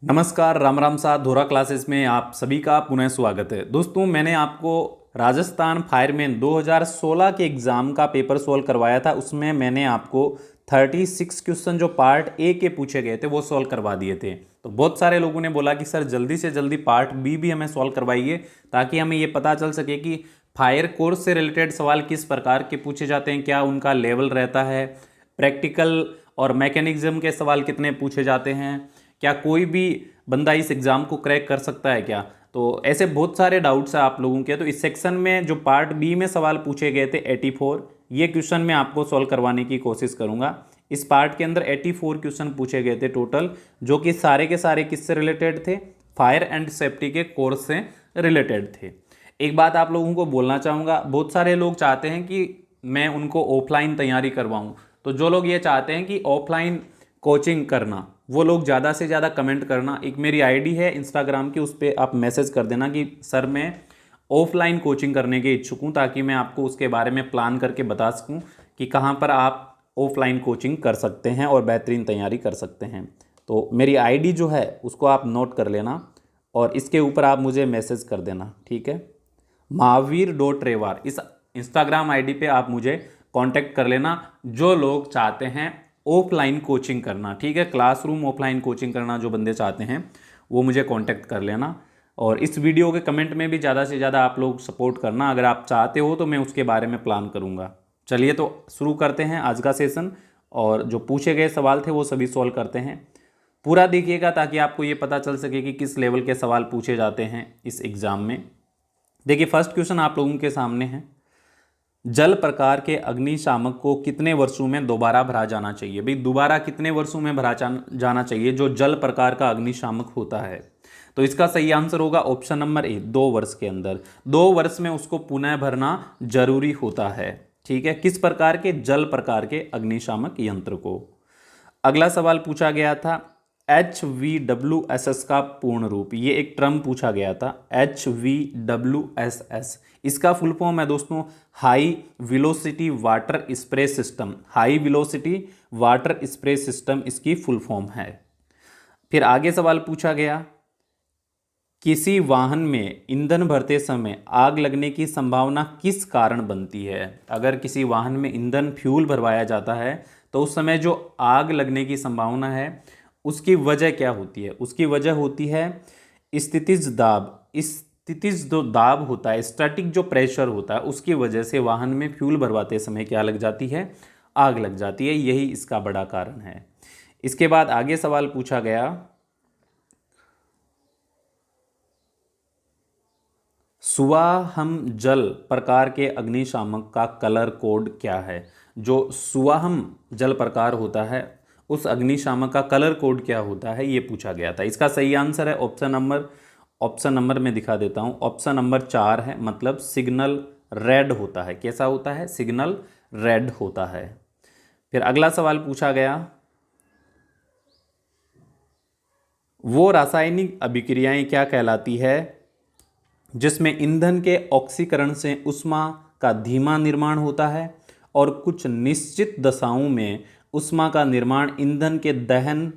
नमस्कार, राम राम साथ धोरा क्लासेस में आप सभी का पुनः स्वागत है। दोस्तों, मैंने आपको राजस्थान फायरमैन 2016 के एग्ज़ाम का पेपर सॉल्व करवाया था। उसमें मैंने आपको 36 क्वेश्चन जो पार्ट ए के पूछे गए थे वो सॉल्व करवा दिए थे। तो बहुत सारे लोगों ने बोला कि सर जल्दी से जल्दी पार्ट बी भी हमें सॉल्व करवाइए, ताकि हमें ये पता चल सके कि फायर कोर्स से रिलेटेड सवाल किस प्रकार के पूछे जाते हैं, क्या उनका लेवल रहता है, प्रैक्टिकल और मैकेनिज्म के सवाल कितने पूछे जाते हैं, क्या कोई भी बंदा इस एग्ज़ाम को क्रैक कर सकता है क्या। तो ऐसे बहुत सारे डाउट्स हैं आप लोगों के। तो इस सेक्शन में जो पार्ट बी में सवाल पूछे गए थे 84, ये क्वेश्चन मैं आपको सॉल्व करवाने की कोशिश करूंगा। इस पार्ट के अंदर 84 क्वेश्चन पूछे गए थे टोटल, जो कि सारे के सारे किससे रिलेटेड थे? फायर एंड सेफ्टी के कोर्स से रिलेटेड थे। एक बात आप लोगों को बोलना चाहूँगा, बहुत सारे लोग चाहते हैं कि मैं उनको ऑफलाइन तैयारी करवाऊँ। तो जो लोग ये चाहते हैं कि ऑफलाइन कोचिंग करना, वो लोग ज़्यादा से ज़्यादा कमेंट करना। एक मेरी आईडी है इंस्टाग्राम की, उस पर आप मैसेज कर देना कि सर मैं ऑफलाइन कोचिंग करने के इच्छुक हूँ, ताकि मैं आपको उसके बारे में प्लान करके बता सकूँ कि कहाँ पर आप ऑफलाइन कोचिंग कर सकते हैं और बेहतरीन तैयारी कर सकते हैं। तो मेरी आईडी जो है उसको आप नोट कर लेना और इसके ऊपर आप मुझे मैसेज कर देना, ठीक है। महावीर.रेवार इस इंस्टाग्राम आईडी पे आप मुझे कांटेक्ट कर लेना, जो लोग चाहते हैं ऑफलाइन कोचिंग करना, ठीक है। क्लासरूम ऑफलाइन कोचिंग करना जो बंदे चाहते हैं वो मुझे कांटेक्ट कर लेना। और इस वीडियो के कमेंट में भी ज़्यादा से ज़्यादा आप लोग सपोर्ट करना, अगर आप चाहते हो तो मैं उसके बारे में प्लान करूँगा। चलिए तो शुरू करते हैं आज का सेशन, और जो पूछे गए सवाल थे वो सभी सॉल्व करते हैं। पूरा देखिएगा ताकि आपको ये पता चल सके कि किस लेवल के सवाल पूछे जाते हैं इस एग्ज़ाम में। देखिए, फर्स्ट क्वेश्चन आप लोगों के सामने है। जल प्रकार के अग्निशामक को कितने वर्षों में दोबारा भरा जाना चाहिए? भाई, दोबारा कितने वर्षों में भरा जाना चाहिए जो जल प्रकार का अग्निशामक होता है? तो इसका सही आंसर होगा ऑप्शन नंबर ए, 2 वर्ष के अंदर। 2 वर्ष में उसको पुनः भरना जरूरी होता है, ठीक है। किस प्रकार के? जल प्रकार के अग्निशामक यंत्र को। अगला सवाल पूछा गया था HVWSS का पूर्ण रूप। ये एक टर्म पूछा गया था, HVWSS। इसका फुल फॉर्म है दोस्तों high velocity water spray system. High velocity water spray system इसकी फुल फॉर्म है। फिर आगे सवाल पूछा गया, किसी वाहन में ईंधन भरते समय आग लगने की संभावना किस कारण बनती है? अगर किसी वाहन में ईंधन फ्यूल भरवाया जाता है तो उस समय जो आग लगने की संभावना है उसकी वजह क्या होती है? उसकी वजह होती है स्थितिज दाब। स्थितिज जो दाब होता है, स्टैटिक जो प्रेशर होता है, उसकी वजह से वाहन में फ्यूल भरवाते समय क्या लग जाती है? आग लग जाती है। यही इसका बड़ा कारण है। इसके बाद आगे सवाल पूछा गया, सुवाहम जल प्रकार के अग्निशामक का कलर कोड क्या है? जो सुवाहम जल प्रकार होता है उस अग्निशामक का कलर कोड क्या होता है, ये पूछा गया था। इसका सही आंसर है ऑप्शन नंबर में दिखा देता हूँ। ऑप्शन नंबर 4 है, मतलब सिग्नल रेड होता है। कैसा होता है? सिग्नल रेड होता है। फिर अगला सवाल पूछा गया, वो रासायनिक अभिक्रियाएं क्या कहलाती है जिसमें ईंधन के ऑक्सीकरण से ऊष्मा का धीमा निर्माण होता है और कुछ निश्चित दशाओं में ऊष्मा का निर्माण ईंधन के दहन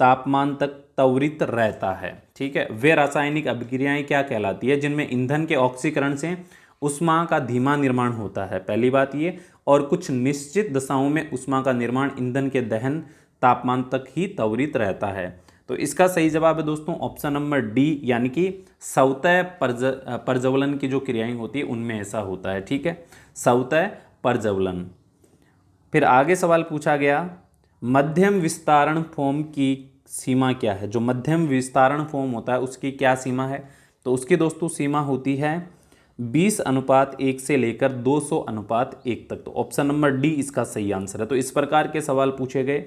तापमान तक त्वरित रहता है, ठीक है। वे रासायनिक अभिक्रियाएं क्या कहलाती है जिनमें ईंधन के ऑक्सीकरण से ऊष्मा का धीमा निर्माण होता है, पहली बात ये, और कुछ निश्चित दशाओं में ऊष्मा का निर्माण ईंधन के दहन तापमान तक ही त्वरित रहता है। तो इसका सही जवाब है दोस्तों ऑप्शन नंबर डी, यानी कि सवतः प्रज्वलन की जो क्रियाएं होती है उनमें ऐसा होता है, ठीक है, सवतः प्रज्वलन। फिर आगे सवाल पूछा गया, मध्यम विस्तारण फोम की सीमा क्या है? जो मध्यम विस्तारण फोम होता है उसकी क्या सीमा है? तो उसकी दोस्तों सीमा होती है 20:1 से लेकर 200:1 तक। तो ऑप्शन नंबर डी इसका सही आंसर है। तो इस प्रकार के सवाल पूछे गए।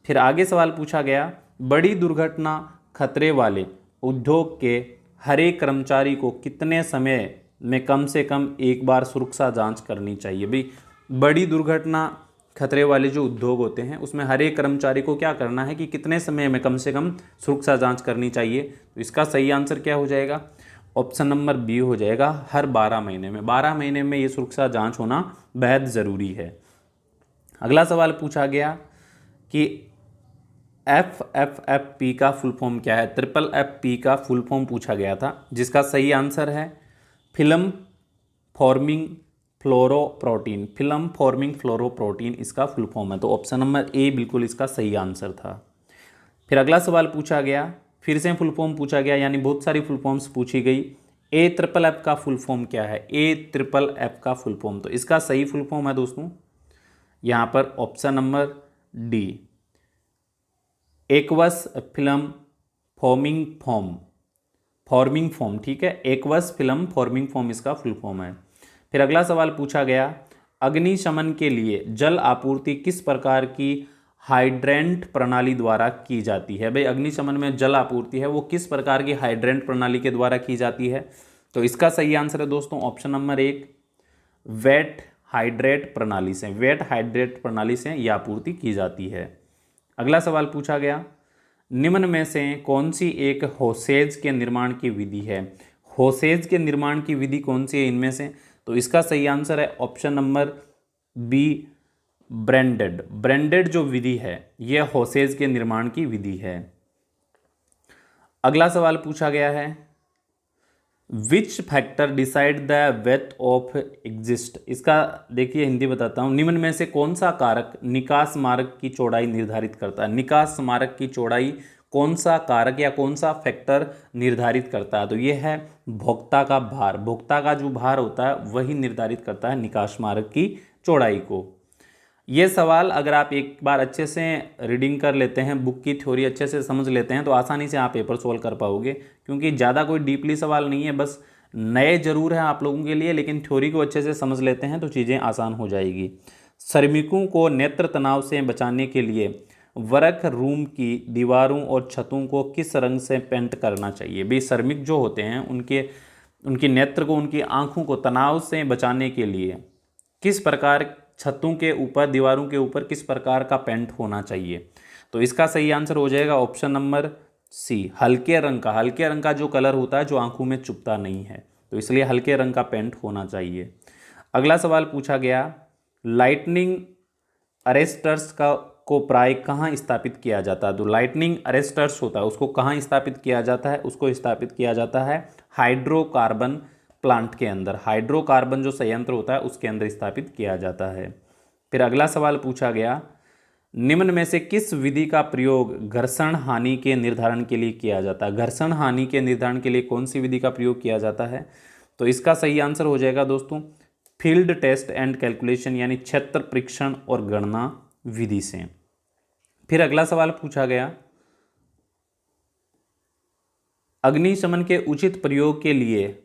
फिर आगे सवाल पूछा गया, बड़ी दुर्घटना खतरे वाले उद्योग के हर एक कर्मचारी को कितने समय में कम से कम एक बार सुरक्षा जांच करनी चाहिए? भाई, बड़ी दुर्घटना खतरे वाले जो उद्योग होते हैं उसमें हर एक कर्मचारी को क्या करना है कि कितने समय में कम से कम सुरक्षा जांच करनी चाहिए? तो इसका सही आंसर क्या हो जाएगा? ऑप्शन नंबर बी हो जाएगा, हर 12 महीने में। 12 महीने में ये सुरक्षा जांच होना बेहद ज़रूरी है। अगला सवाल पूछा गया कि FFFP का फुल फॉर्म क्या है? ट्रिपल FP का फुल फॉर्म पूछा गया था, जिसका सही आंसर है फिल्म फॉर्मिंग फ्लोरोप्रोटीन। फिल्म फॉर्मिंग फ्लोरोप्रोटीन इसका फुल फॉर्म है। तो ऑप्शन नंबर ए बिल्कुल इसका सही आंसर था। फिर अगला सवाल पूछा गया, फिर से फुल फॉर्म पूछा गया, यानी बहुत सारी फुल फॉर्म्स पूछी गई। AFFF का फुल फॉर्म क्या है? AFFF का फुल फॉर्म, तो इसका सही फुल फॉर्म है दोस्तों यहाँ पर option number D, aqueous film forming form. ठीक है, एक्वस फिल्म फॉर्मिंग फॉर्म इसका फुल फॉर्म है। फिर अगला सवाल पूछा गया, अग्निशमन के लिए जल आपूर्ति किस प्रकार की हाइड्रेंट प्रणाली द्वारा की जाती है? भाई अग्निशमन में जल आपूर्ति है वो किस प्रकार की हाइड्रेंट प्रणाली के द्वारा की जाती है? तो इसका सही आंसर है दोस्तों ऑप्शन नंबर एक, वेट हाइड्रेट प्रणाली से। वेट हाइड्रेट प्रणाली से यह आपूर्ति की जाती है। अगला सवाल पूछा गया, निम्न में से कौन सी एक होसेज के निर्माण की विधि है? होसेज के निर्माण की विधि कौन सी है इनमें से? तो इसका सही आंसर है ऑप्शन नंबर बी, ब्रेंडेड जो विधि है यह होसेज के निर्माण की विधि है। अगला सवाल पूछा गया है, which factor decide the weight of exist. इसका देखिए हिंदी बताता हूँ, निम्न में से कौन सा कारक निकास मार्ग की चौड़ाई निर्धारित करता है? निकास मार्ग की चौड़ाई कौन सा कारक या कौन सा फैक्टर निर्धारित करता है? तो यह है भोक्ता का भार। भोक्ता का जो भार होता है वही निर्धारित करता है निकास मार्ग की चौड़ाई को। ये सवाल अगर आप एक बार अच्छे से रीडिंग कर लेते हैं, बुक की थ्योरी अच्छे से समझ लेते हैं तो आसानी से आप पेपर सोल्व कर पाओगे, क्योंकि ज़्यादा कोई डीपली सवाल नहीं है, बस नए जरूर है आप लोगों के लिए, लेकिन थ्योरी को अच्छे से समझ लेते हैं तो चीज़ें आसान हो जाएगी। श्रमिकों को नेत्र तनाव से बचाने के लिए वर्क रूम की दीवारों और छतों को किस रंग से पेंट करना चाहिए? भाई श्रमिक जो होते हैं उनकी नेत्र को, उनकी आँखों को तनाव से बचाने के लिए किस प्रकार छतों के ऊपर, दीवारों के ऊपर किस प्रकार का पेंट होना चाहिए? तो इसका सही आंसर हो जाएगा ऑप्शन नंबर सी, हल्के रंग का। हल्के रंग का जो कलर होता है जो आंखों में चुभता नहीं है, तो इसलिए हल्के रंग का पेंट होना चाहिए। अगला सवाल पूछा गया, लाइटनिंग अरेस्टर्स को प्राय कहाँ स्थापित किया जाता है? तो लाइटनिंग अरेस्टर्स होता है उसको कहाँ स्थापित किया जाता है? उसको स्थापित किया जाता है हाइड्रोकार्बन प्लांट के अंदर। हाइड्रोकार्बन जो संयंत्र होता है उसके अंदर स्थापित किया जाता है। फिर अगला सवाल पूछा गया, निम्न में से किस विधि का प्रयोग घर्षण हानि के निर्धारण के लिए किया जाता है? घर्षण हानि के निर्धारण के लिए कौन सी विधि का प्रयोग किया जाता है? तो इसका सही आंसर हो जाएगा दोस्तों फील्ड टेस्ट एंड कैलकुलेशन, यानी क्षेत्र परीक्षण और गणना विधि से। फिर अगला सवाल पूछा गया, अग्निशमन के उचित प्रयोग के लिए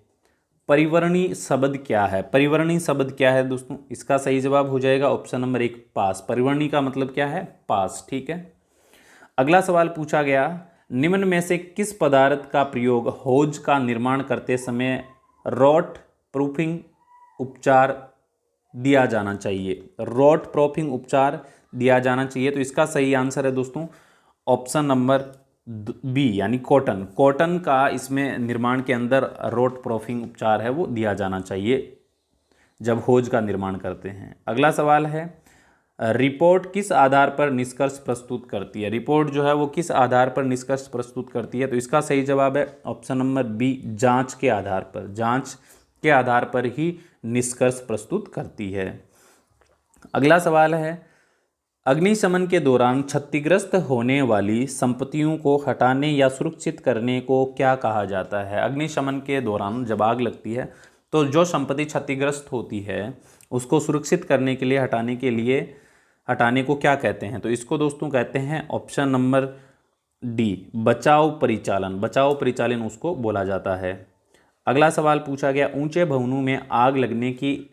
परिवर्णी शब्द क्या है? परिवर्णी शब्द क्या है दोस्तों? इसका सही जवाब हो जाएगा ऑप्शन नंबर एक, पास। परिवर्णी का मतलब क्या है? पास। ठीक है। अगला सवाल पूछा गया, निम्न में से किस पदार्थ का प्रयोग होज का निर्माण करते समय रॉट प्रूफिंग उपचार दिया जाना चाहिए? रॉट प्रूफिंग उपचार दिया जाना चाहिए। तो इसका सही आंसर है दोस्तों ऑप्शन नंबर बी, यानी कॉटन। कॉटन का इसमें निर्माण के अंदर रॉट प्रूफिंग उपचार है वो दिया जाना चाहिए जब होज का निर्माण करते हैं। अगला सवाल है, रिपोर्ट किस आधार पर निष्कर्ष प्रस्तुत करती है? रिपोर्ट जो है वो किस आधार पर निष्कर्ष प्रस्तुत करती है? तो इसका सही जवाब है ऑप्शन नंबर बी, जांच के आधार पर। जांच के आधार पर ही निष्कर्ष प्रस्तुत करती है। अगला सवाल है, अग्निशमन के दौरान क्षतिग्रस्त होने वाली संपत्तियों को हटाने या सुरक्षित करने को क्या कहा जाता है? अग्निशमन के दौरान जब आग लगती है तो जो संपत्ति क्षतिग्रस्त होती है उसको सुरक्षित करने के लिए, हटाने को क्या कहते हैं? तो इसको दोस्तों कहते हैं ऑप्शन नंबर डी, बचाव परिचालन। बचाव परिचालन उसको बोला जाता है। अगला सवाल पूछा गया, ऊंचे भवनों में आग लगने की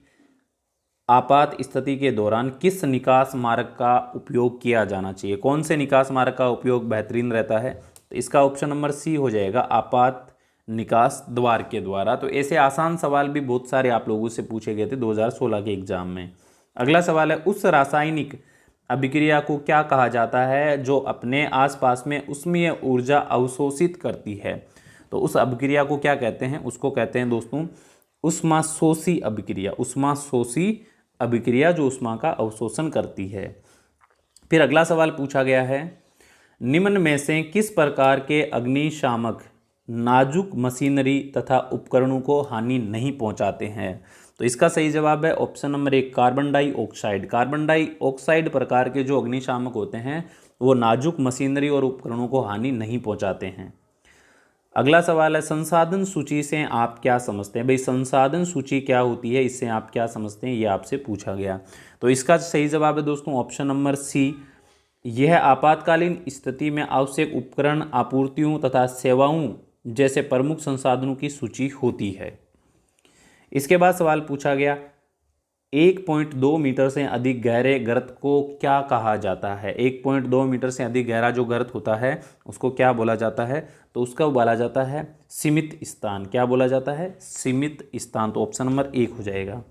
आपात स्थिति के दौरान किस निकास मार्ग का उपयोग किया जाना चाहिए? कौन से निकास मार्ग का उपयोग बेहतरीन रहता है? तो इसका ऑप्शन नंबर सी हो जाएगा, आपात निकास द्वार के द्वारा। तो ऐसे आसान सवाल भी बहुत सारे आप लोगों से पूछे गए थे 2016 के एग्जाम में। अगला सवाल है, उस रासायनिक अभिक्रिया को क्या कहा जाता है जो अपने आसपास में उष्मीय ऊर्जा अवशोषित करती है? तो उस अभिक्रिया को क्या कहते हैं? उसको कहते हैं दोस्तों उष्माशोषी अभिक्रिया। उष्माशोषी अभिक्रिया जो उष्मा का अवशोषण करती है। फिर अगला सवाल पूछा गया है, निम्न में से किस प्रकार के अग्निशामक नाजुक मशीनरी तथा उपकरणों को हानि नहीं पहुंचाते हैं? तो इसका सही जवाब है option number 1 carbon dioxide. Carbon dioxide प्रकार के जो अग्निशामक होते हैं वो नाजुक मशीनरी और उपकरणों को हानि नहीं पहुंचाते हैं। अगला सवाल है संसाधन सूची से आप क्या समझते हैं? भाई संसाधन सूची क्या होती है, इससे आप क्या समझते हैं, ये आपसे पूछा गया। तो इसका सही जवाब है दोस्तों ऑप्शन नंबर सी। यह आपातकालीन स्थिति में आवश्यक उपकरण, आपूर्तियों तथा सेवाओं जैसे प्रमुख संसाधनों की सूची होती है। इसके बाद सवाल पूछा गया 1.2 मीटर से अधिक गहरे गर्त को क्या कहा जाता है? 1.2 मीटर से अधिक गहरा जो गर्त होता है उसको क्या बोला जाता है? तो उसका बोला जाता है सीमित स्थान। क्या बोला जाता है? सीमित स्थान। तो ऑप्शन नंबर 1 हो जाएगा।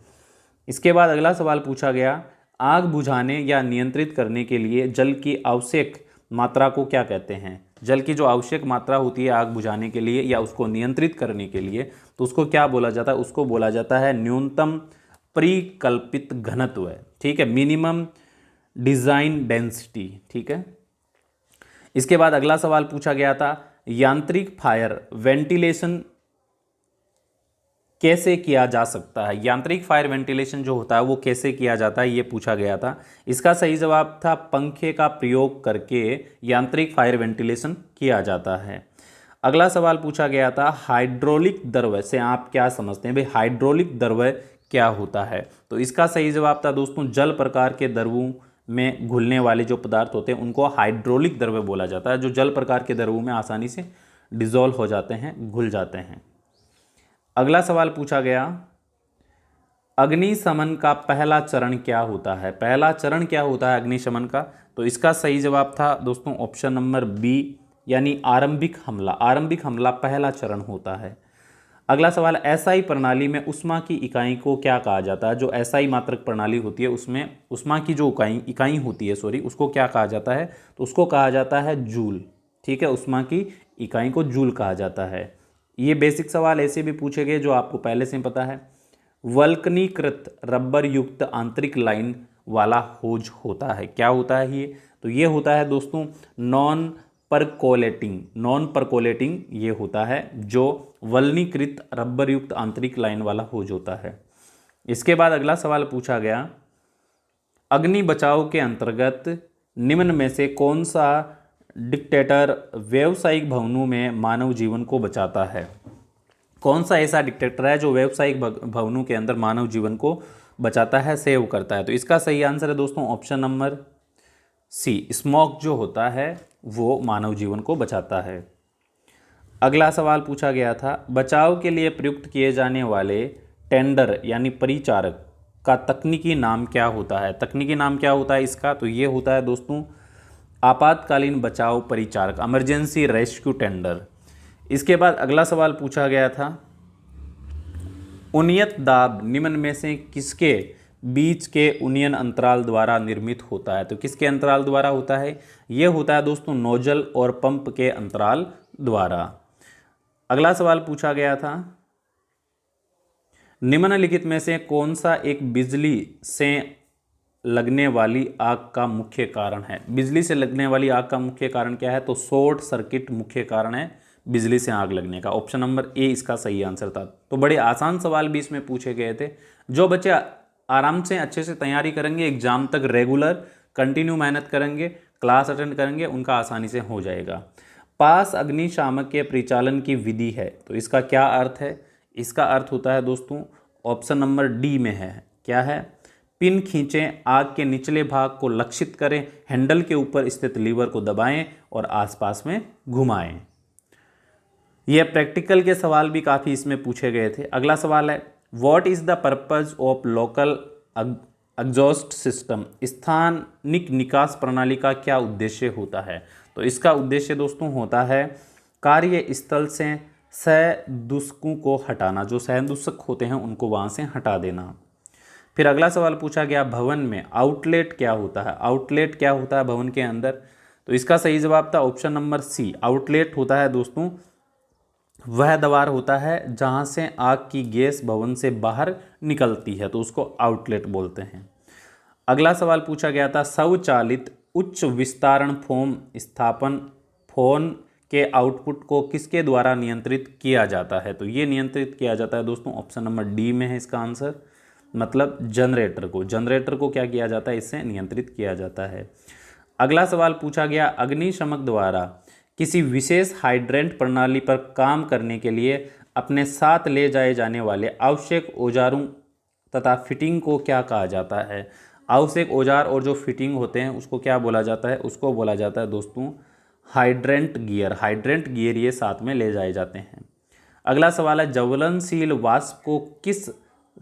इसके बाद अगला सवाल पूछा गया आग बुझाने या नियंत्रित करने के लिए जल की आवश्यक मात्रा को क्या कहते हैं? जल की जो आवश्यक मात्रा होती है आग बुझाने के लिए या उसको नियंत्रित करने के लिए, तो उसको क्या बोला जाता है? उसको बोला जाता है न्यूनतम परिकल्पित घनत्व। ठीक है, मिनिमम डिजाइन डेंसिटी। ठीक है। इसके बाद अगला सवाल पूछा गया था यांत्रिक फायर वेंटिलेशन कैसे किया जा सकता है? यांत्रिक फायर वेंटिलेशन जो होता है वो कैसे किया जाता है, ये पूछा गया था। इसका सही जवाब था पंखे का प्रयोग करके यांत्रिक फायर वेंटिलेशन किया जाता है। अगला सवाल पूछा गया था हाइड्रोलिक द्रव्य से आप क्या समझते हैं? भाई हाइड्रोलिक द्रव्य क्या होता है? तो इसका सही जवाब था दोस्तों जल प्रकार के द्रवों में घुलने वाले जो पदार्थ होते हैं उनको हाइड्रोलिक द्रव्य बोला जाता है, जो जल प्रकार के द्रवों में आसानी से डिजोल्व हो जाते हैं, घुल जाते हैं। अगला सवाल पूछा गया अग्निशमन का पहला चरण क्या होता है? पहला चरण क्या होता है अग्निशमन का? तो इसका सही जवाब था दोस्तों ऑप्शन नंबर बी, यानी आरंभिक हमला। आरंभिक हमला पहला चरण होता है। अगला सवाल एसआई प्रणाली में उष्मा की इकाई को क्या कहा जाता है? जो एसआई मात्रक प्रणाली होती है उसमें उष्मा की जो इकाई होती है उसको क्या कहा जाता है? तो उसको कहा जाता है जूल। ठीक है, उष्मा की इकाई को जूल कहा जाता है। ये बेसिक सवाल ऐसे भी पूछे गए जो आपको पहले से पता है। वल्कनीकृत रबर युक्त आंतरिक लाइन वाला होज होता है। क्या होता है ये? तो ये होता है दोस्तों नॉन परकोलेटिंग। नॉन परकोलेटिंग ये होता है जो वल्कनीकृत रबर युक्त आंतरिक लाइन वाला होज होता है। इसके बाद अगला सवाल पूछा गया अग्नि बचाव के अंतर्गत निम्न में से कौन सा डिक्टेटर व्यावसायिक भवनों में मानव जीवन को बचाता है? कौन सा ऐसा डिक्टेटर है जो व्यावसायिक भवनों के अंदर मानव जीवन को बचाता है, सेव करता है? तो इसका सही आंसर है दोस्तों ऑप्शन नंबर सी, स्मोक जो होता है वो मानव जीवन को बचाता है। अगला सवाल पूछा गया था बचाव के लिए प्रयुक्त किए जाने वाले टेंडर यानी परिचारक का तकनीकी नाम क्या होता है? तकनीकी नाम क्या होता है इसका? तो ये होता है दोस्तों आपातकालीन बचाव परिचारक, इमरजेंसी रेस्क्यू टेंडर। इसके बाद अगला सवाल पूछा गया था उन्नत दाब निम्न में से किसके बीच के उन्नयन अंतराल द्वारा निर्मित होता है? तो किसके अंतराल द्वारा होता है? ये होता है दोस्तों नोजल और पंप के अंतराल द्वारा। अगला सवाल पूछा गया था निम्नलिखित में से कौन सा एक बिजली से लगने वाली आग का मुख्य कारण है? बिजली से लगने वाली आग का मुख्य कारण क्या है? तो शॉर्ट सर्किट मुख्य कारण है बिजली से आग लगने का। ऑप्शन नंबर ए इसका सही आंसर था। तो बड़े आसान सवाल भी इसमें पूछे गए थे। जो बच्चे आराम से अच्छे से तैयारी करेंगे, एग्जाम तक रेगुलर कंटिन्यू मेहनत करेंगे, क्लास अटेंड करेंगे, उनका आसानी से हो जाएगा। पास अग्निशामक के परिचालन की विधि है, तो इसका क्या अर्थ है? इसका अर्थ होता है दोस्तों ऑप्शन नंबर डी में है। क्या है? पिन खींचें, आग के निचले भाग को लक्षित करें, हैंडल के ऊपर स्थित लीवर को दबाएं और आसपास में घुमाएं। यह प्रैक्टिकल के सवाल भी काफ़ी इसमें पूछे गए थे। अगला सवाल है what is the purpose of local exhaust system? स्थानिक निकास प्रणाली का क्या उद्देश्य होता है? तो इसका उद्देश्य दोस्तों होता है कार्यस्थल से सह-दूषकों को हटाना। जो सह-दूषक होते हैं उनको वहाँ से हटा देना। फिर अगला सवाल पूछा गया भवन में आउटलेट क्या होता है? आउटलेट क्या होता है भवन के अंदर? तो इसका सही जवाब था ऑप्शन नंबर सी। आउटलेट होता है दोस्तों वह द्वार होता है जहां से आग की गैस भवन से बाहर निकलती है, तो उसको आउटलेट बोलते हैं। अगला सवाल पूछा गया था स्वचालित उच्च विस्तारण फोम स्थापन फोन के आउटपुट को किसके द्वारा नियंत्रित किया जाता है? तो ये नियंत्रित किया जाता है दोस्तों, ऑप्शन नंबर डी में है इसका आंसर, मतलब जनरेटर को क्या किया जाता है? इससे नियंत्रित किया जाता है। अगला सवाल पूछा गया, अग्निशमक द्वारा किसी विशेष हाइड्रेंट प्रणाली पर काम करने के लिए अपने साथ ले जाए जाने वाले आवश्यक औजारों तथा फिटिंग को क्या कहा जाता है? आवश्यक औजार और जो फिटिंग होते हैं उसको क्या बोला जाता है? उसको बोला जाता है दोस्तों हाइड्रेंट गियर ये साथ में ले जाए जाते हैं। अगला सवाल है, ज्वलनशील वाष्प को किस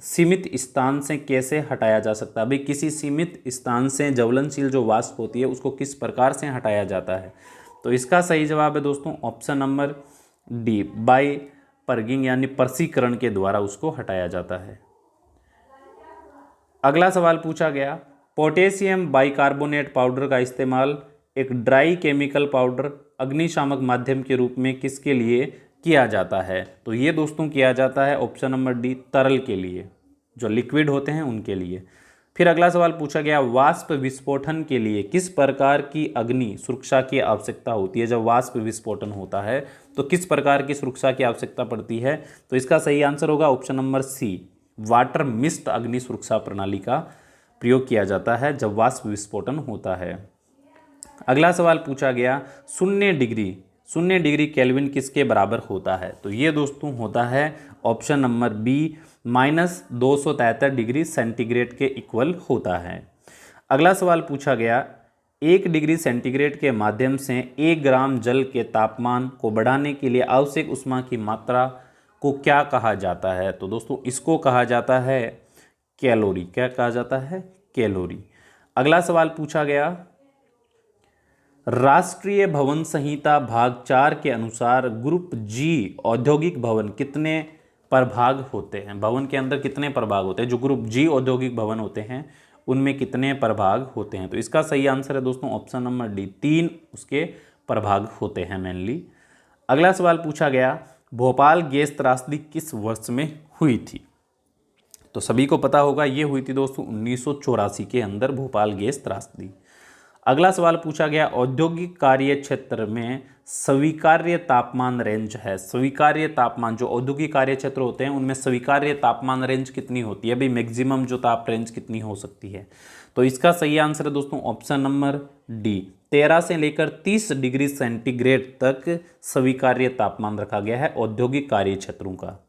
सीमित स्थान से कैसे हटाया जा सकता है? भाई किसी सीमित स्थान से ज्वलनशील जो वाष्प होती है उसको किस प्रकार से हटाया जाता है? तो इसका सही जवाब है दोस्तों ऑप्शन नंबर डी, बाय पर्गिंग यानी पर्सीकरण के द्वारा उसको हटाया जाता है। अगला सवाल पूछा गया, पोटेशियम बाइकार्बोनेट पाउडर का इस्तेमाल एक ड्राई केमिकल पाउडर अग्निशामक माध्यम के रूप में किसके लिए किया जाता है? तो ये दोस्तों किया जाता है ऑप्शन नंबर डी, तरल के लिए, जो लिक्विड होते हैं उनके लिए। फिर अगला सवाल पूछा गया, वाष्प विस्फोटन के लिए किस प्रकार की अग्नि सुरक्षा की आवश्यकता होती है? जब वाष्प विस्फोटन होता है तो किस प्रकार की सुरक्षा की आवश्यकता पड़ती है? तो इसका सही आंसर होगा option number C, water mist अग्नि सुरक्षा प्रणाली का प्रयोग किया जाता है जब वाष्प विस्फोटन होता है। अगला सवाल पूछा गया, शून्य डिग्री केल्विन किसके बराबर होता है? तो ये दोस्तों होता है option number B, -273 degree centigrade के इक्वल होता है। अगला सवाल पूछा गया, 1 डिग्री सेंटीग्रेड के माध्यम से 1 ग्राम जल के तापमान को बढ़ाने के लिए आवश्यक ऊष्मा की मात्रा को क्या कहा जाता है? तो दोस्तों इसको कहा जाता है कैलोरी। क्या कहा जाता है? कैलोरी। अगला सवाल पूछा गया, राष्ट्रीय भवन संहिता भाग 4 के अनुसार ग्रुप जी औद्योगिक भवन कितने प्रभाग होते हैं? भवन के अंदर कितने प्रभाग होते हैं? जो ग्रुप जी औद्योगिक भवन होते हैं उनमें कितने प्रभाग होते हैं? तो इसका सही आंसर है दोस्तों ऑप्शन नंबर डी, 3 उसके प्रभाग होते हैं मेनली। अगला सवाल पूछा गया, भोपाल गैस त्रासदी किस वर्ष में हुई थी? तो सभी को पता होगा ये हुई थी दोस्तों 1984 के अंदर भोपाल गैस त्रासदी। अगला सवाल पूछा गया, औद्योगिक कार्य क्षेत्र में स्वीकार्य तापमान रेंज है। स्वीकार्य तापमान, जो औद्योगिक कार्य क्षेत्र होते हैं उनमें स्वीकार्य तापमान रेंज कितनी होती है? भाई मैक्सिमम जो ताप रेंज कितनी हो सकती है? तो इसका सही आंसर है दोस्तों ऑप्शन नंबर डी, 13 से लेकर 30 डिग्री सेंटीग्रेड तक स्वीकार्य तापमान रखा गया है औद्योगिक कार्य क्षेत्रों का।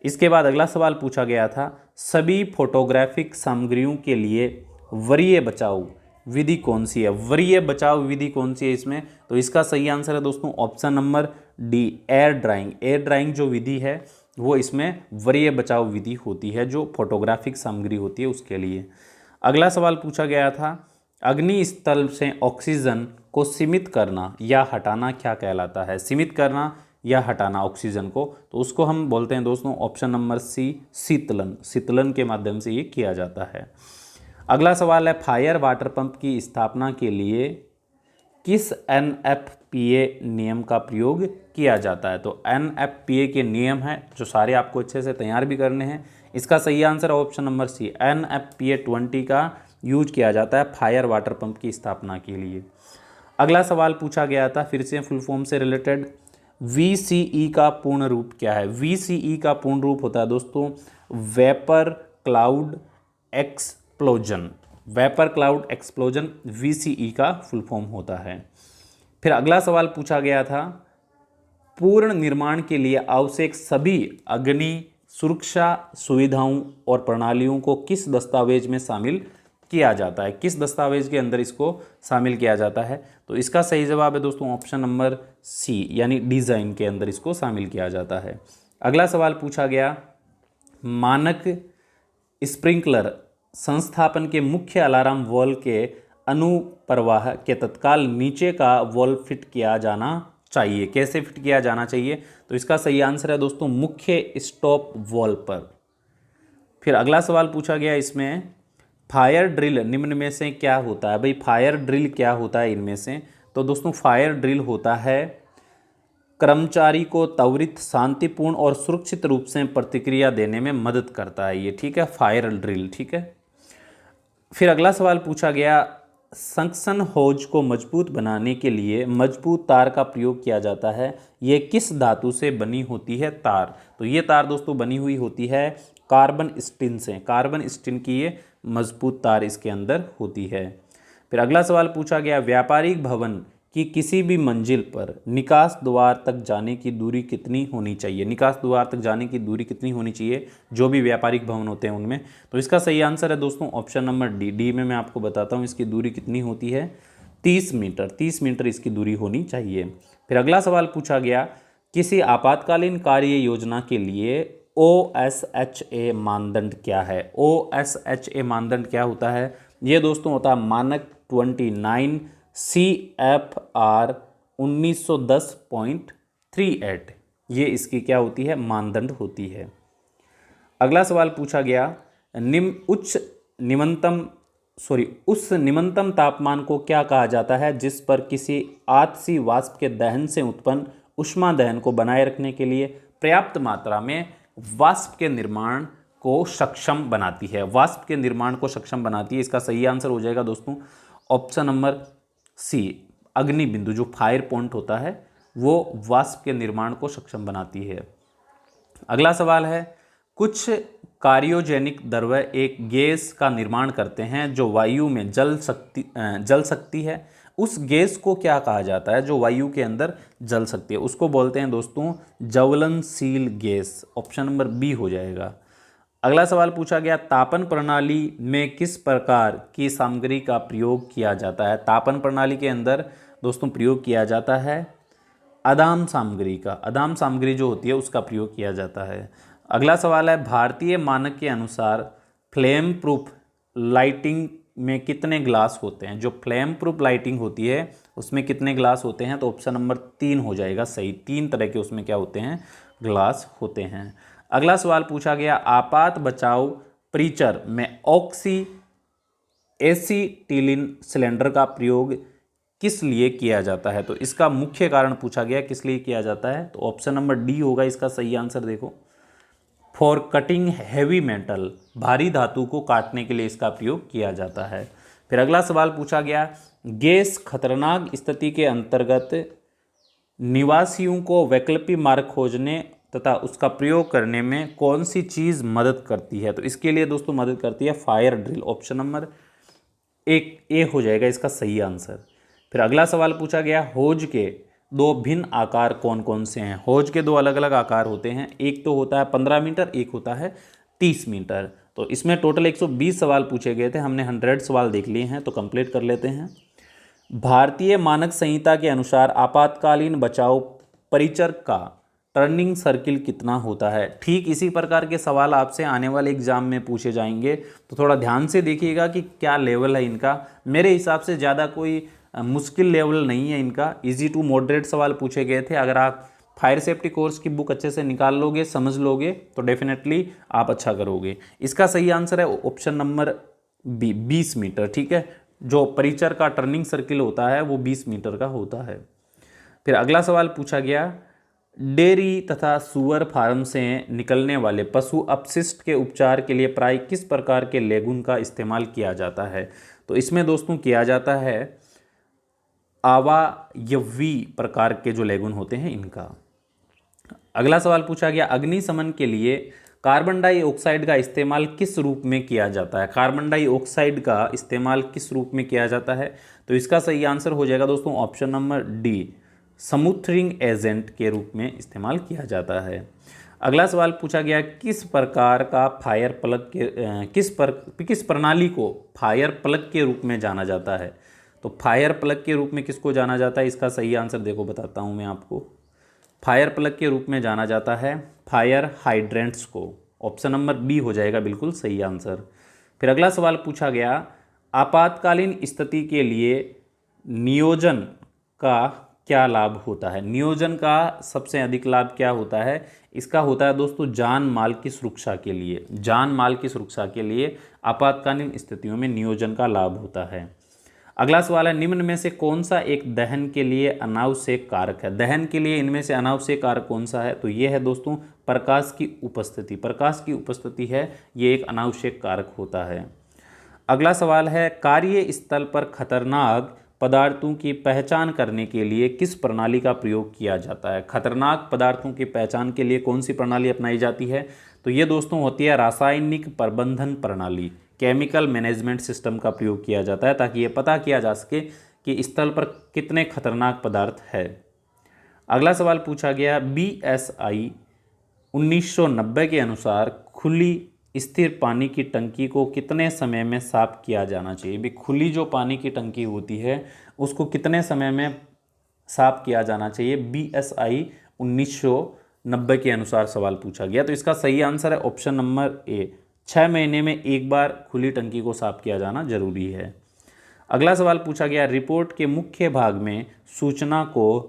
इसके बाद अगला सवाल पूछा गया था, सभी फोटोग्राफिक सामग्रियों के लिए वरीय बचाव विधि कौन सी है? वरीय बचाव विधि कौन सी है इसमें? तो इसका सही आंसर है दोस्तों option number D, air drying. Air drying जो विधि है वो इसमें वरीय बचाव विधि होती है जो फोटोग्राफिक सामग्री होती है उसके लिए। अगला सवाल पूछा गया था, अग्नि स्थल से ऑक्सीजन को सीमित करना या हटाना क्या कहलाता है? सीमित करना या हटाना ऑक्सीजन को, तो उसको हम बोलते हैं दोस्तों ऑप्शन नंबर सी, शीतलन। शीतलन के माध्यम से ये किया जाता है। अगला सवाल है, फायर वाटर पंप की स्थापना के लिए किस NFPA नियम का प्रयोग किया जाता है? तो NFPA के नियम है जो सारे आपको अच्छे से तैयार भी करने हैं। इसका सही आंसर है ऑप्शन नंबर सी, NFPA 20 का यूज किया जाता है फायर वाटर पंप की स्थापना के लिए। अगला सवाल पूछा गया था फिर से फुल फॉर्म से रिलेटेड, VCE का पूर्ण रूप क्या है? VCE का पूर्ण रूप होता है दोस्तों vapour cloud explosion. Vapour cloud explosion VCE का फुल फॉर्म होता है। फिर अगला सवाल पूछा गया था, पूर्ण निर्माण के लिए आवश्यक सभी अग्नि सुरक्षा सुविधाओं और प्रणालियों को किस दस्तावेज में शामिल किया जाता है? किस दस्तावेज के अंदर इसको शामिल किया जाता है? तो इसका सही जवाब है दोस्तों ऑप्शन नंबर सी, यानी डिज़ाइन के अंदर इसको शामिल किया जाता है। अगला सवाल पूछा गया, मानक स्प्रिंकलर संस्थापन के मुख्य अलार्म वॉल्व के अनुप्रवाह के तत्काल नीचे का वॉल्व फिट किया जाना चाहिए। कैसे फिट किया जाना चाहिए? तो इसका सही आंसर है दोस्तों मुख्य स्टॉप वॉल्व पर। फिर अगला सवाल पूछा गया इसमें, फायर ड्रिल निम्न में से क्या होता है? भाई फायर ड्रिल क्या होता है इनमें से? तो दोस्तों फायर ड्रिल होता है कर्मचारी को त्वरित, शांतिपूर्ण और सुरक्षित रूप से प्रतिक्रिया देने में मदद करता है ये, ठीक है, फायर ड्रिल, ठीक है। फिर अगला सवाल पूछा गया, सक्शन होज को मजबूत बनाने के लिए मजबूत तार का प्रयोग किया जाता है, ये किस धातु से बनी होती है तार? तो ये तार दोस्तों बनी हुई होती है कार्बन स्टील से। कार्बन स्टील की ये मजबूत तार इसके अंदर होती है। फिर अगला सवाल पूछा गया, व्यापारिक भवन कि किसी भी मंजिल पर निकास द्वार तक जाने की दूरी कितनी होनी चाहिए? निकास द्वार तक जाने की दूरी कितनी होनी चाहिए जो भी व्यापारिक भवन होते हैं उनमें? तो इसका सही आंसर है दोस्तों ऑप्शन नंबर डी। डी में मैं आपको बताता हूँ इसकी दूरी कितनी होती है, 30 मीटर। 30 मीटर इसकी दूरी होनी चाहिए। फिर अगला सवाल पूछा गया, किसी आपातकालीन कार्य योजना के लिए OSHA मानदंड क्या है? OSHA मानदंड क्या होता है? ये दोस्तों होता है मानक 29 CFR 1910.38। ये इसकी क्या होती है? मानदंड होती है। अगला सवाल पूछा गया, उस निम्नतम तापमान को क्या कहा जाता है जिस पर किसी आतसी वाष्प के दहन से उत्पन्न ऊष्मा दहन को बनाए रखने के लिए पर्याप्त मात्रा में वाष्प के निर्माण को सक्षम बनाती है? वाष्प के निर्माण को सक्षम बनाती है। इसका सही आंसर हो जाएगा दोस्तों ऑप्शन नंबर सी, अग्नि बिंदु। जो फायर पॉइंट होता है वो वाष्प के निर्माण को सक्षम बनाती है। अगला सवाल है, कुछ कार्योजेनिक द्रव्य एक गैस का निर्माण करते हैं जो वायु में जल सकती है। उस गैस को क्या कहा जाता है जो वायु के अंदर जल सकती है? उसको बोलते हैं दोस्तों ज्वलनशील गैस। ऑप्शन नंबर बी हो जाएगा। अगला सवाल पूछा गया, तापन प्रणाली में किस प्रकार की सामग्री का प्रयोग किया जाता है? तापन प्रणाली के अंदर दोस्तों प्रयोग किया जाता है अदाम सामग्री का। अदाम सामग्री जो होती है उसका प्रयोग किया जाता है। अगला सवाल है, भारतीय मानक के अनुसार फ्लेम प्रूफ लाइटिंग में कितने ग्लास होते हैं? जो फ्लेम प्रूफ लाइटिंग होती है उसमें कितने ग्लास होते हैं? तो ऑप्शन नंबर 3 हो जाएगा सही। 3 तरह के उसमें क्या होते हैं? ग्लास होते हैं। अगला सवाल पूछा गया, आपात बचाव प्रीचर में एसीटिलीन सिलेंडर का प्रयोग किस लिए किया जाता है? तो इसका मुख्य कारण पूछा गया किस लिए किया जाता है? तो ऑप्शन नंबर डी होगा इसका सही आंसर। देखो, फॉर कटिंग हैवी मेटल, भारी धातु को काटने के लिए इसका प्रयोग किया जाता है। फिर अगला सवाल पूछा गया, गैस खतरनाक स्थिति के अंतर्गत निवासियों को वैकल्पिक मार्ग खोजने तथा उसका प्रयोग करने में कौन सी चीज़ मदद करती है? तो इसके लिए दोस्तों मदद करती है fire drill. Option number A हो जाएगा इसका सही आंसर। फिर अगला सवाल पूछा गया, होज के 2 भिन्न आकार कौन कौन से हैं? होज के 2 अलग अलग आकार होते हैं। एक तो होता है 15 मीटर, एक होता है 30 मीटर। तो इसमें टोटल 120 सवाल पूछे गए थे, हमने 100 सवाल देख लिए हैं, तो कंप्लीट कर लेते हैं। भारतीय मानक संहिता के अनुसार आपातकालीन बचाव परिचर का टर्निंग सर्किल कितना होता है? ठीक इसी प्रकार के सवाल आपसे आने वाले एग्जाम में पूछे जाएंगे, तो थोड़ा ध्यान से देखिएगा कि क्या लेवल है इनका। मेरे हिसाब से ज़्यादा कोई मुश्किल लेवल नहीं है इनका, इजी टू मॉडरेट सवाल पूछे गए थे। अगर आप फायर सेफ्टी कोर्स की बुक अच्छे से निकाल लोगे, समझ लोगे, तो डेफिनेटली आप अच्छा करोगे। इसका सही आंसर है ऑप्शन नंबर बी, 20 मीटर। ठीक है, जो परिचर का टर्निंग सर्किल होता है वो 20 मीटर का होता है। फिर अगला सवाल पूछा गया, डेयरी तथा सुअर फार्म से निकलने वाले पशु अपशिष्ट के उपचार के लिए प्राय किस प्रकार के लेगुन का इस्तेमाल किया जाता है? तो इसमें दोस्तों किया जाता है अवायवी प्रकार के जो लेगुन होते हैं इनका। अगला सवाल पूछा गया, अग्निशमन के लिए कार्बन डाइऑक्साइड का इस्तेमाल किस रूप में किया जाता है? कार्बन डाइऑक्साइड का इस्तेमाल किस रूप में किया जाता है? तो इसका सही आंसर हो जाएगा दोस्तों option number D, smothering agent के रूप में इस्तेमाल किया जाता है। अगला सवाल पूछा गया, किस प्रकार का फायर प्लग के किस प्रणाली को फायर प्लग के रूप में जाना जाता है? तो फायर प्लग के रूप में किसको जाना जाता है? इसका सही आंसर देखो बताता हूँ मैं आपको। फायर प्लग के रूप में जाना जाता है फायर हाइड्रेंट्स को। ऑप्शन नंबर बी हो जाएगा बिल्कुल सही आंसर। फिर अगला सवाल पूछा गया, आपातकालीन स्थिति के लिए नियोजन का क्या लाभ होता है? नियोजन का सबसे अधिक लाभ क्या होता है? इसका होता है दोस्तों जान माल की सुरक्षा के लिए। जान माल की सुरक्षा के लिए आपातकालीन स्थितियों में नियोजन का लाभ होता है। अगला सवाल है, निम्न में से कौन सा एक दहन के लिए अनावश्यक कारक है? दहन के लिए इनमें से अनावश्यक कारक कौन सा है? तो ये है दोस्तों प्रकाश की उपस्थिति। प्रकाश की उपस्थिति है ये एक अनावश्यक कारक होता है। अगला सवाल है, कार्यस्थल पर खतरनाक पदार्थों की पहचान करने के लिए किस प्रणाली का प्रयोग किया जाता है? खतरनाक पदार्थों की पहचान के लिए कौन सी प्रणाली अपनाई जाती है? तो ये दोस्तों होती है रासायनिक प्रबंधन प्रणाली, केमिकल मैनेजमेंट सिस्टम का प्रयोग किया जाता है, ताकि ये पता किया जा सके कि स्थल पर कितने खतरनाक पदार्थ है। अगला सवाल पूछा गया, BSI 1990 के अनुसार खुली स्थिर पानी की टंकी को कितने समय में साफ किया जाना चाहिए? भी खुली जो पानी की टंकी होती है उसको कितने समय में साफ किया जाना चाहिए? BSI 1990 के अनुसार सवाल पूछा गया। तो इसका सही आंसर है ऑप्शन नंबर ए, 6 महीने में एक बार खुली टंकी को साफ किया जाना जरूरी है। अगला सवाल पूछा गया, रिपोर्ट के मुख्य भाग में सूचना को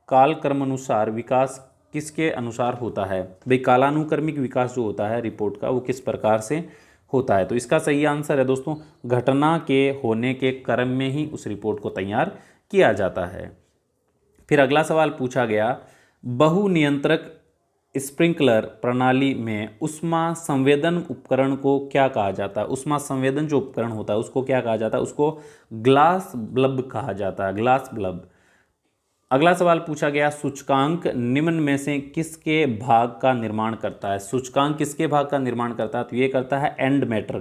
कालक्रमानुसार विकास किसके अनुसार होता है? भाई कालानुक्रमिक विकास जो होता है रिपोर्ट का वो किस प्रकार से होता है? तो इसका सही आंसर है दोस्तों, घटना के होने के क्रम में ही उस रिपोर्ट को तैयार किया जाता है। फिर अगला सवाल पूछा गया, बहु नियंत्रक स्प्रिंकलर प्रणाली में ऊष्मा संवेदन उपकरण को क्या कहा जाता है? ऊष्मा संवेदन जो उपकरण होता है उसको क्या कहा जाता है? उसको ग्लास बल्ब कहा जाता है, ग्लास बल्ब। अगला सवाल पूछा गया, सूचकांक निम्न में से किसके भाग का निर्माण करता है? सूचकांक किसके भाग का निर्माण करता है? तो ये करता है एंड मैटर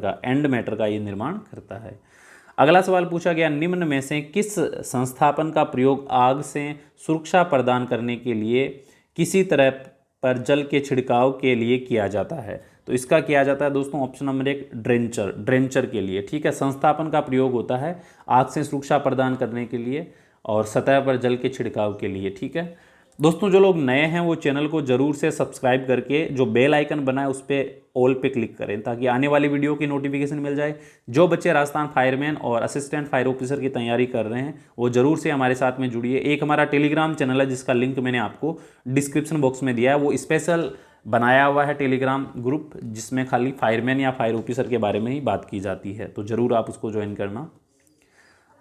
का ये निर्माण करता है। अगला सवाल पूछा गया, निम्न में से किस संस्थापन का प्रयोग आग से सुरक्षा प्रदान करने के लिए किसी तरह पर जल के छिड़काव के लिए किया जाता है? तो इसका किया जाता है दोस्तों ऑप्शन नंबर एक, ड्रेंचर के लिए। ठीक है, संस्थापन का प्रयोग होता है आग से सुरक्षा प्रदान करने के लिए और सतह पर जल के छिड़काव के लिए। ठीक है दोस्तों, जो लोग नए हैं वो चैनल को जरूर से सब्सक्राइब करके जो बेल आइकन बना है उस पर ऑल पे क्लिक करें, ताकि आने वाली वीडियो की नोटिफिकेशन मिल जाए। जो बच्चे राजस्थान फायरमैन और असिस्टेंट फायर ऑफिसर की तैयारी कर रहे हैं वो जरूर से हमारे साथ में जुड़िए। एक हमारा टेलीग्राम चैनल है जिसका लिंक मैंने आपको डिस्क्रिप्शन बॉक्स में दिया है, वो स्पेशल बनाया हुआ है टेलीग्राम ग्रुप, जिसमें खाली फायरमैन या फायर ऑफिसर के बारे में ही बात की जाती है, तो ज़रूर आप उसको ज्वाइन करना।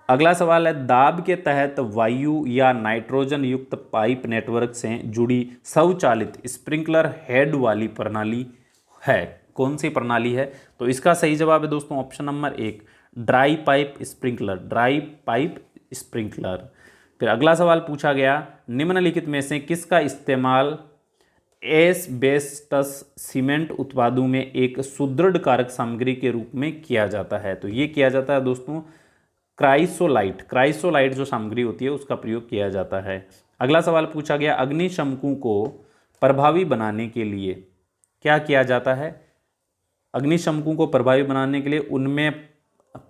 अगला सवाल है, दाब के तहत वायु या नाइट्रोजन युक्त पाइप नेटवर्क से जुड़ी स्वचालित स्प्रिंकलर हेड वाली प्रणाली है, कौन सी प्रणाली है? तो इसका सही जवाब है दोस्तों ऑप्शन नंबर एक, ड्राई पाइप स्प्रिंकलर। फिर अगला सवाल पूछा गया, निम्नलिखित में से किसका इस्तेमाल एस्बेस्टस सीमेंट उत्पादों में एक सुदृढ़ कारक सामग्री के रूप में किया जाता है? तो ये किया जाता है दोस्तों क्राइसोलाइट जो सामग्री होती है उसका प्रयोग किया जाता है। अगला सवाल पूछा गया, अग्निशमकों को प्रभावी बनाने के लिए क्या किया जाता है? अग्निशमकों को प्रभावी बनाने के लिए उनमें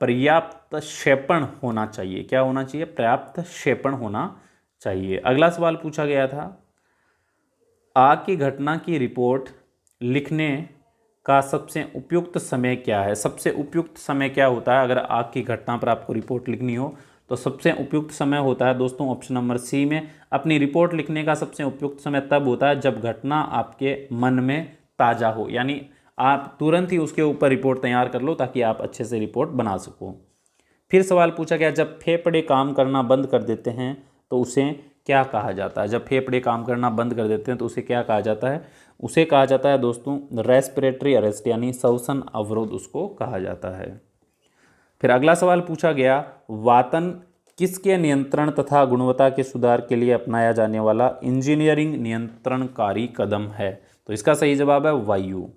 पर्याप्त क्षेपण होना चाहिए। क्या होना चाहिए? पर्याप्त क्षेपण होना चाहिए। अगला सवाल पूछा गया था, आग की घटना की रिपोर्ट लिखने का सबसे उपयुक्त समय क्या है? सबसे उपयुक्त समय क्या होता है अगर आग की घटना पर आपको रिपोर्ट लिखनी हो? तो सबसे उपयुक्त समय होता है दोस्तों ऑप्शन नंबर सी में, अपनी रिपोर्ट लिखने का सबसे उपयुक्त समय तब होता है जब घटना आपके मन में ताज़ा हो, यानी आप तुरंत ही उसके ऊपर रिपोर्ट तैयार कर लो ताकि आप अच्छे से रिपोर्ट बना सको। फिर सवाल पूछा गया, जब फेफड़े काम करना बंद कर देते हैं तो उसे क्या कहा जाता है? जब फेफड़े काम करना बंद कर देते हैं तो उसे क्या कहा जाता है? उसे कहा जाता है दोस्तों रेस्पिरेटरी अरेस्ट, यानी श्वसन अवरोध उसको कहा जाता है। फिर अगला सवाल पूछा गया, वातन किसके नियंत्रण तथा गुणवत्ता के सुधार के लिए अपनाया जाने वाला इंजीनियरिंग नियंत्रणकारी कदम है? तो इसका सही जवाब है वायु।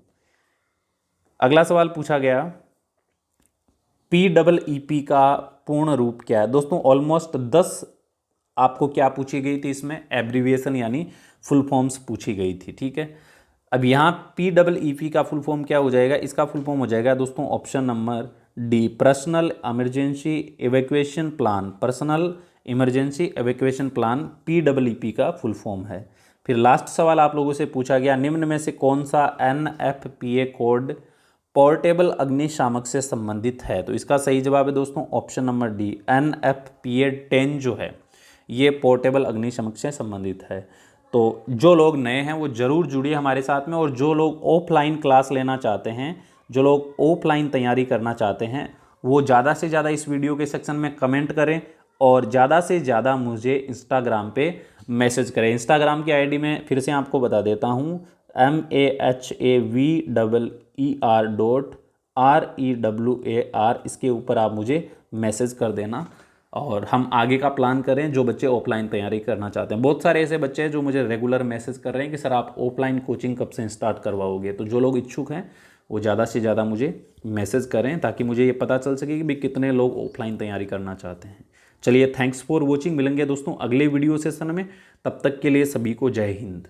अगला सवाल पूछा गया, PEEP का पूर्ण रूप क्या है? दोस्तों ऑलमोस्ट 10 आपको क्या पूछी गई थी इसमें? एब्रीविएशन यानी फुल फॉर्म्स पूछी गई थी। ठीक है, अब यहाँ PEEP का फुल फॉर्म क्या हो जाएगा? इसका फुल फॉर्म हो जाएगा दोस्तों option number D, personal emergency evacuation plan. Personal emergency evacuation plan PEEP का फुल फॉर्म है। फिर लास्ट सवाल आप लोगों से पूछा गया, निम्न में से कौन सा NFPA कोड पोर्टेबल अग्निशामक से संबंधित है? तो इसका सही जवाब है दोस्तों ऑप्शन नंबर डी, NFPA 10 जो है ये पोर्टेबल अग्निशमक से संबंधित है। तो जो लोग नए हैं वो ज़रूर जुड़िए हमारे साथ में, और जो लोग ऑफलाइन क्लास लेना चाहते हैं, जो लोग ऑफलाइन तैयारी करना चाहते हैं, वो ज़्यादा से ज़्यादा इस वीडियो के सेक्शन में कमेंट करें और ज़्यादा से ज़्यादा मुझे इंस्टाग्राम पे मैसेज करें। इंस्टाग्राम की आईडी में फिर से आपको बता देता हूँ, MAHAVEER REWAR, इसके ऊपर आप मुझे मैसेज कर देना और हम आगे का प्लान करें। जो बच्चे ऑफलाइन तैयारी करना चाहते हैं, बहुत सारे ऐसे बच्चे हैं जो मुझे रेगुलर मैसेज कर रहे हैं कि सर आप ऑफलाइन कोचिंग कब से स्टार्ट करवाओगे। तो जो लोग इच्छुक हैं वो ज़्यादा से ज़्यादा मुझे मैसेज करें ताकि मुझे ये पता चल सके कि भाई कितने लोग ऑफलाइन तैयारी करना चाहते हैं। चलिए, थैंक्स फॉर वॉचिंग। मिलेंगे दोस्तों अगले वीडियो सेशन में, तब तक के लिए सभी को जय हिंद।